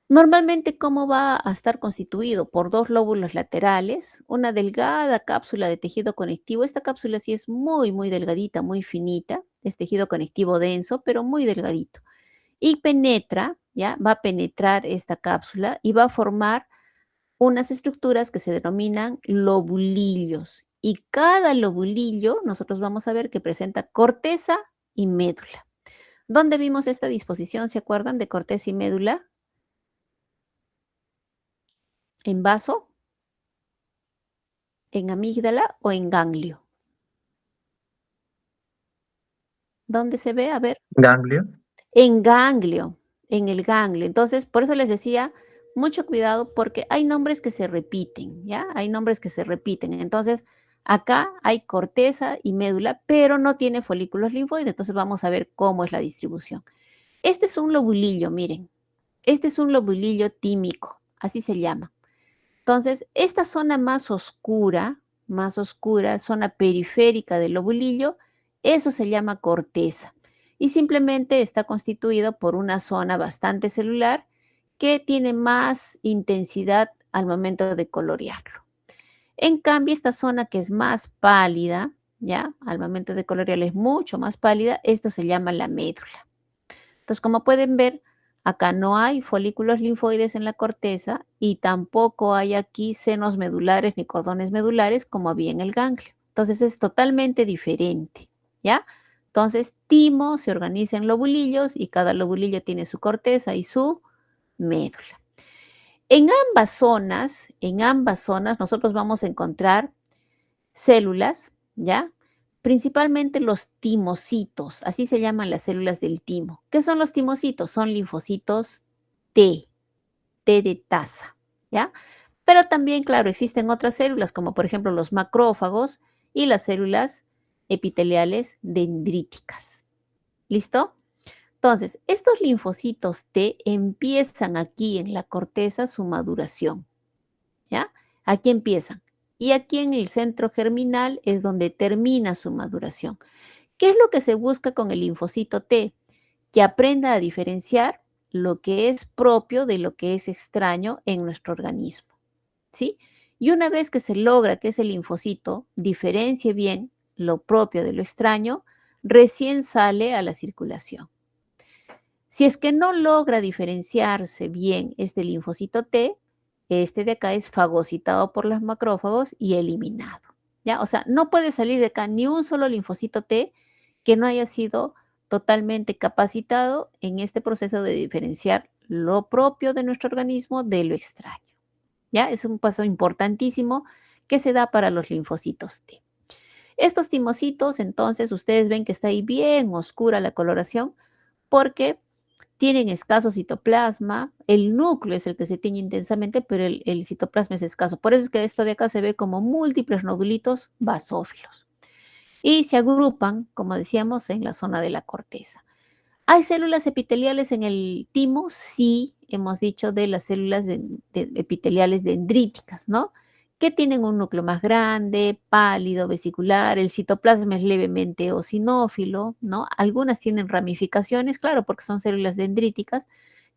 Normalmente, ¿cómo va a estar constituido? Por dos lóbulos laterales, una delgada cápsula de tejido conectivo. Esta cápsula sí es muy, muy delgadita, muy finita. Es tejido conectivo denso, pero muy delgadito. Y penetra, ¿ya? Va a penetrar esta cápsula y va a formar unas estructuras que se denominan lobulillos. Y cada lobulillo, nosotros vamos a ver que presenta corteza y médula. ¿Dónde vimos esta disposición? ¿Se acuerdan de corteza y médula? ¿En vaso, en amígdala o en ganglio? ¿Dónde se ve? A ver, Ganglio. en ganglio, en el ganglio. Entonces, por eso les decía, mucho cuidado porque hay nombres que se repiten, ¿ya? Hay nombres que se repiten. Entonces, acá hay corteza y médula, pero no tiene folículos linfoides. Entonces, vamos a ver cómo es la distribución. Este es un lobulillo, miren. Este es un lobulillo tímico, así se llama. Entonces, esta zona más oscura, zona periférica del lobulillo, eso se llama corteza y simplemente está constituido por una zona bastante celular que tiene más intensidad al momento de colorearlo. En cambio, esta zona que es más pálida, ya, al momento de colorearla es mucho más pálida, esto se llama la médula. Entonces, como pueden ver, acá no hay folículos linfoides en la corteza y tampoco hay aquí senos medulares ni cordones medulares como había en el ganglio. Entonces, es totalmente diferente, ¿ya? Entonces, timo se organiza en lobulillos y cada lobulillo tiene su corteza y su médula. En ambas zonas nosotros vamos a encontrar células, ¿ya? Principalmente los timocitos, así se llaman las células del timo. ¿Qué son los timocitos? Son linfocitos T, T de taza, ¿ya? Pero también, claro, existen otras células, como por ejemplo los macrófagos y las células epiteliales dendríticas. ¿Listo? Entonces, estos linfocitos T empiezan aquí en la corteza su maduración, ¿ya? Aquí empiezan. Y aquí en el centro germinal es donde termina su maduración. ¿Qué es lo que se busca con el linfocito T? Que aprenda a diferenciar lo que es propio de lo que es extraño en nuestro organismo, ¿sí? Y una vez que se logra que ese linfocito diferencie bien lo propio de lo extraño, recién sale a la circulación. Si es que no logra diferenciarse bien este linfocito T, este de acá es fagocitado por los macrófagos y eliminado. ¿Ya? O sea, no puede salir de acá ni un solo linfocito T que no haya sido totalmente capacitado en este proceso de diferenciar lo propio de nuestro organismo de lo extraño. ¿Ya? Es un paso importantísimo que se da para los linfocitos T. Estos timocitos, entonces, ustedes ven que está ahí bien oscura la coloración porque tienen escaso citoplasma, el núcleo es el que se tiñe intensamente, pero el citoplasma es escaso. Por eso es que esto de acá se ve como múltiples nodulitos basófilos. Y se agrupan, como decíamos, en la zona de la corteza. ¿Hay células epiteliales en el timo? Sí, hemos dicho de las células epiteliales dendríticas, ¿no? Que tienen un núcleo más grande, pálido, vesicular, el citoplasma es levemente eosinófilo, ¿no? Algunas tienen ramificaciones, claro, porque son células dendríticas,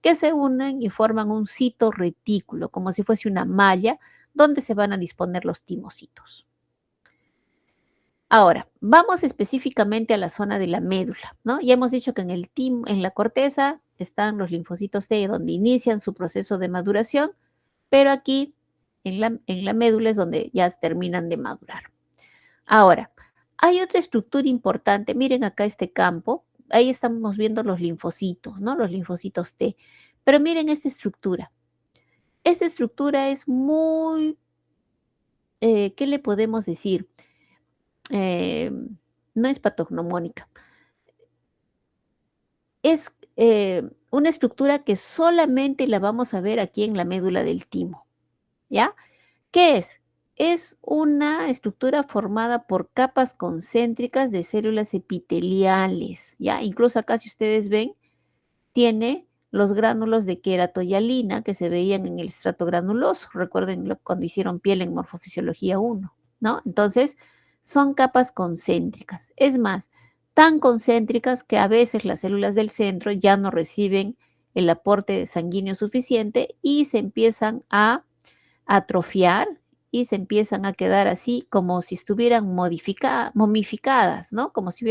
que se unen y forman un citorretículo, como si fuese una malla donde se van a disponer los timocitos. Ahora, vamos específicamente a la zona de la médula, ¿no? Ya hemos dicho que en el timo, en la corteza están los linfocitos T donde inician su proceso de maduración, pero aquí en la médula es donde ya terminan de madurar. Ahora, hay otra estructura importante, miren acá este campo, ahí estamos viendo los linfocitos, ¿no? Los linfocitos T, pero miren esta estructura. Esta estructura es muy, ¿qué le podemos decir? Eh, no es patognomónica. Es una estructura que solamente la vamos a ver aquí en la médula del timo, ¿ya? ¿Qué es? Es una estructura formada por capas concéntricas de células epiteliales, ¿ya? Incluso acá, si ustedes ven, tiene los gránulos de queratoyalina que se veían en el estrato granuloso. Recuerden cuando hicieron piel en Morfofisiología 1, ¿no? Entonces, son capas concéntricas. Es más, tan concéntricas que a veces las células del centro ya no reciben el aporte sanguíneo suficiente y se empiezan a atrofiar y se empiezan a quedar así como si estuvieran momificadas, ¿no? Como si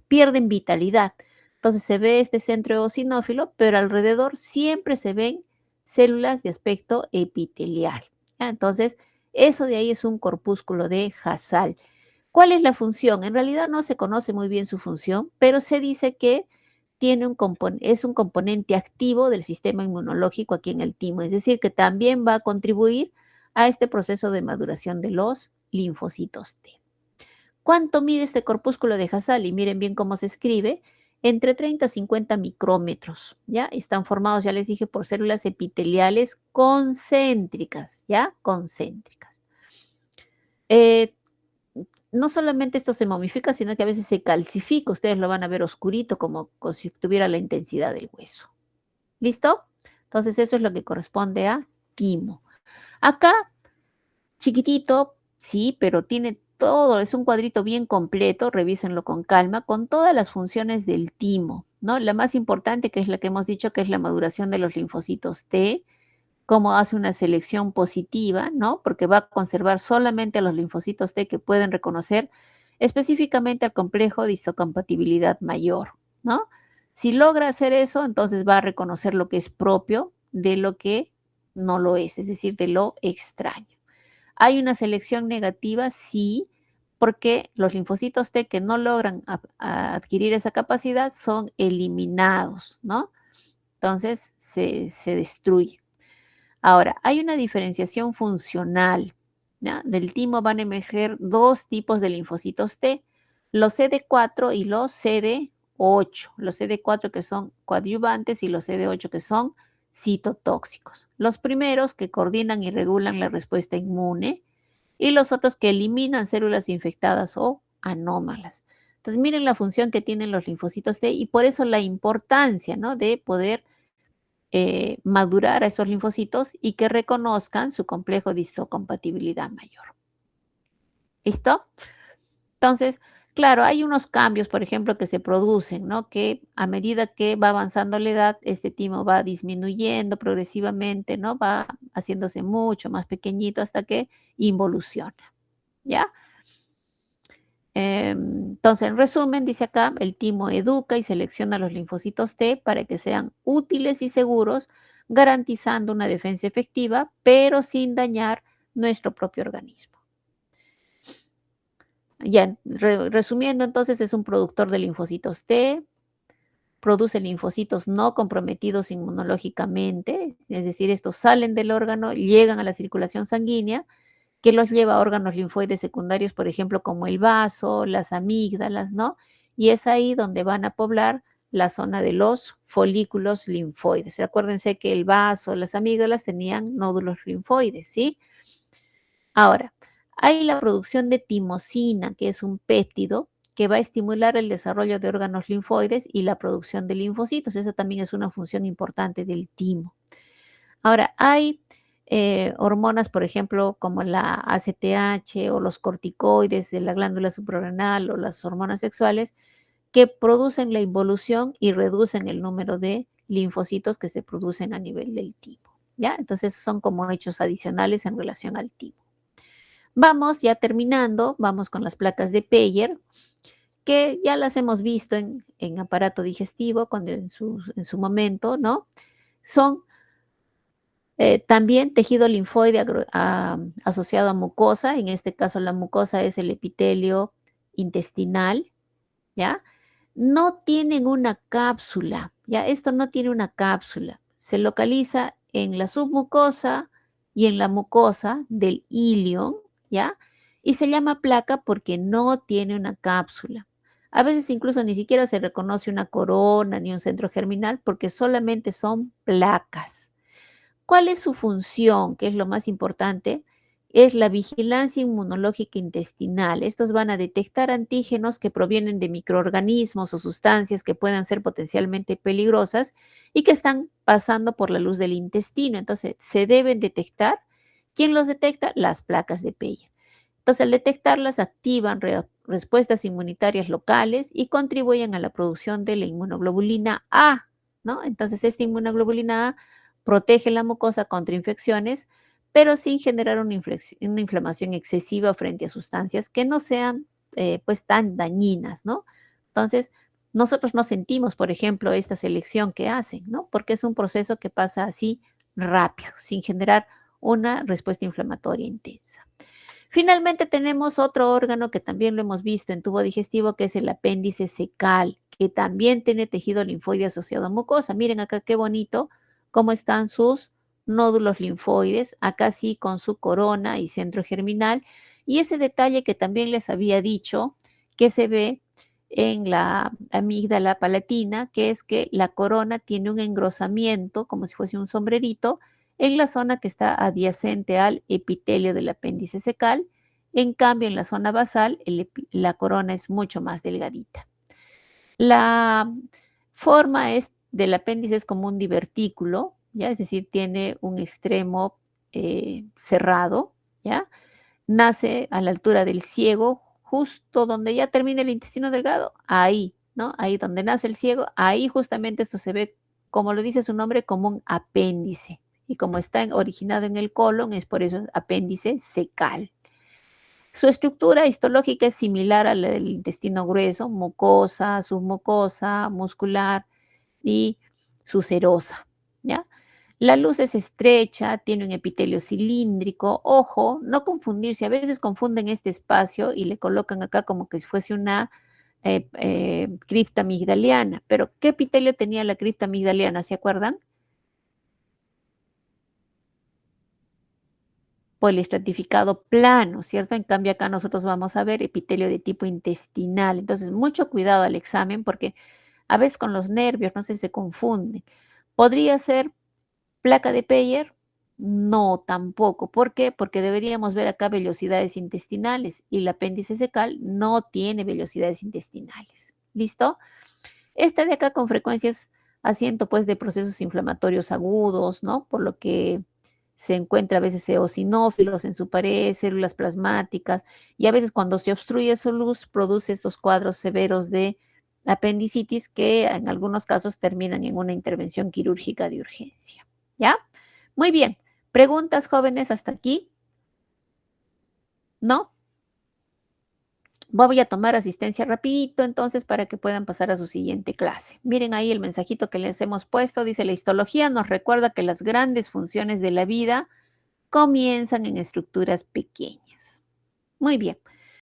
pierden vitalidad. Entonces se ve este centro eosinófilo, pero alrededor siempre se ven células de aspecto epitelial, ¿ya? Entonces, eso de ahí es un corpúsculo de Hassall. ¿Cuál es la función? En realidad no se conoce muy bien su función, pero se dice que es un componente activo del sistema inmunológico aquí en el timo, es decir, que también va a contribuir a este proceso de maduración de los linfocitos T. ¿Cuánto mide este corpúsculo de Hassall? Y miren bien cómo se escribe, entre 30 a 50 micrómetros, ¿ya? Están formados, ya les dije, por células epiteliales concéntricas, ¿ya? Concéntricas. No solamente esto se momifica, sino que a veces se calcifica, ustedes lo van a ver oscurito, como si tuviera la intensidad del hueso. ¿Listo? Entonces eso es lo que corresponde a timo. Acá chiquitito, sí, pero tiene todo, es un cuadrito bien completo, revísenlo con calma, con todas las funciones del timo, ¿no? La más importante, que es la que hemos dicho, que es la maduración de los linfocitos T, cómo hace una selección positiva, ¿no? Porque va a conservar solamente a los linfocitos T que pueden reconocer específicamente al complejo de histocompatibilidad mayor, ¿no? Si logra hacer eso, entonces va a reconocer lo que es propio de lo que no lo es decir, de lo extraño. ¿Hay una selección negativa? Sí, porque los linfocitos T que no logran adquirir esa capacidad son eliminados, ¿no? Entonces se destruye. Ahora, hay una diferenciación funcional, ¿ya? Del timo van a emerger dos tipos de linfocitos T, los CD4 y los CD8. Los CD4 que son coadyuvantes y los CD8 que son citotóxicos. Los primeros que coordinan y regulan la respuesta inmune y los otros que eliminan células infectadas o anómalas. Entonces, miren la función que tienen los linfocitos T y por eso la importancia, ¿no?, de poder madurar a estos linfocitos y que reconozcan su complejo de histocompatibilidad mayor. ¿Listo? Entonces, claro, hay unos cambios, por ejemplo, que se producen, ¿no? Que a medida que va avanzando la edad, este timo va disminuyendo progresivamente, ¿no? Va haciéndose mucho más pequeñito hasta que involuciona, ¿ya? Entonces, en resumen, dice acá, el timo educa y selecciona los linfocitos T para que sean útiles y seguros, garantizando una defensa efectiva, pero sin dañar nuestro propio organismo. Ya, resumiendo, entonces, es un productor de linfocitos T, produce linfocitos no comprometidos inmunológicamente, es decir, estos salen del órgano, llegan a la circulación sanguínea, que los lleva a órganos linfoides secundarios, por ejemplo, como el vaso, las amígdalas, ¿no? Y es ahí donde van a poblar la zona de los folículos linfoides. Acuérdense que el vaso, las amígdalas tenían nódulos linfoides, ¿sí? Ahora, hay la producción de timosina, que es un péptido que va a estimular el desarrollo de órganos linfoides y la producción de linfocitos. Esa también es una función importante del timo. Ahora, hay hormonas, por ejemplo, como la ACTH o los corticoides de la glándula suprarrenal o las hormonas sexuales, que producen la involución y reducen el número de linfocitos que se producen a nivel del timo, ¿ya? Entonces, son como hechos adicionales en relación al timo. Vamos ya terminando, vamos con las placas de Peyer, que ya las hemos visto en aparato digestivo cuando en su momento, ¿no? Son también tejido linfoide asociado a mucosa, en este caso la mucosa es el epitelio intestinal, ¿ya? No tienen una cápsula, ¿ya? Esto no tiene una cápsula. Se localiza en la submucosa y en la mucosa del ilion, ¿ya? Y se llama placa porque no tiene una cápsula. A veces incluso ni siquiera se reconoce una corona ni un centro germinal porque solamente son placas. ¿Cuál es su función? Que es lo más importante, es la vigilancia inmunológica intestinal. Estos van a detectar antígenos que provienen de microorganismos o sustancias que puedan ser potencialmente peligrosas y que están pasando por la luz del intestino. Entonces, se deben detectar. ¿Quién los detecta? Las placas de Peyer. Entonces, al detectarlas, activan respuestas inmunitarias locales y contribuyen a la producción de la inmunoglobulina A, ¿no? Entonces, esta inmunoglobulina A protege la mucosa contra infecciones, pero sin generar una inflamación excesiva frente a sustancias que no sean pues tan dañinas, ¿no? Entonces, nosotros no sentimos, por ejemplo, esta selección que hacen, ¿no? Porque es un proceso que pasa así rápido, sin generar una respuesta inflamatoria intensa. Finalmente tenemos otro órgano que también lo hemos visto en tubo digestivo, que es el apéndice secal, que también tiene tejido linfoide asociado a mucosa. Miren acá qué bonito cómo están sus nódulos linfoides, acá sí con su corona y centro germinal. Y ese detalle que también les había dicho, que se ve en la amígdala palatina, que es que la corona tiene un engrosamiento, como si fuese un sombrerito, en la zona que está adyacente al epitelio del apéndice secal. En cambio, en la zona basal, la corona es mucho más delgadita. La forma del apéndice es como un divertículo, ¿ya? Es decir, tiene un extremo cerrado, ¿ya? Nace a la altura del ciego, justo donde ya termina el intestino delgado, ahí, ¿no? Ahí donde nace el ciego, ahí justamente esto se ve, como lo dice su nombre, como un apéndice. Y como está originado en el colon, es por eso apéndice secal. Su estructura histológica es similar a la del intestino grueso, mucosa, submucosa, muscular y su serosa, ¿ya? La luz es estrecha, tiene un epitelio cilíndrico. Ojo, no confundirse, a veces confunden este espacio y le colocan acá como que si fuese una cripta migdaliana. Pero, ¿qué epitelio tenía la cripta migdaliana? ¿Se acuerdan? Poliestratificado plano, ¿cierto? En cambio acá nosotros vamos a ver epitelio de tipo intestinal. Entonces, mucho cuidado al examen porque a veces con los nervios, no sé, se confunde. Podría ser Placa de Peyer, no, tampoco. ¿Por qué? Porque deberíamos ver acá vellosidades intestinales y el apéndice secal no tiene vellosidades intestinales. ¿Listo? Este de acá con frecuencia es asiento pues de procesos inflamatorios agudos, ¿no? Por lo que se encuentra a veces eosinófilos en su pared, células plasmáticas, y a veces cuando se obstruye su luz produce estos cuadros severos de apendicitis que en algunos casos terminan en una intervención quirúrgica de urgencia. ¿Ya? Muy bien. ¿Preguntas, jóvenes, hasta aquí? ¿No? Voy a tomar asistencia rapidito entonces para que puedan pasar a su siguiente clase. Miren ahí el mensajito que les hemos puesto. Dice, la histología nos recuerda que las grandes funciones de la vida comienzan en estructuras pequeñas. Muy bien.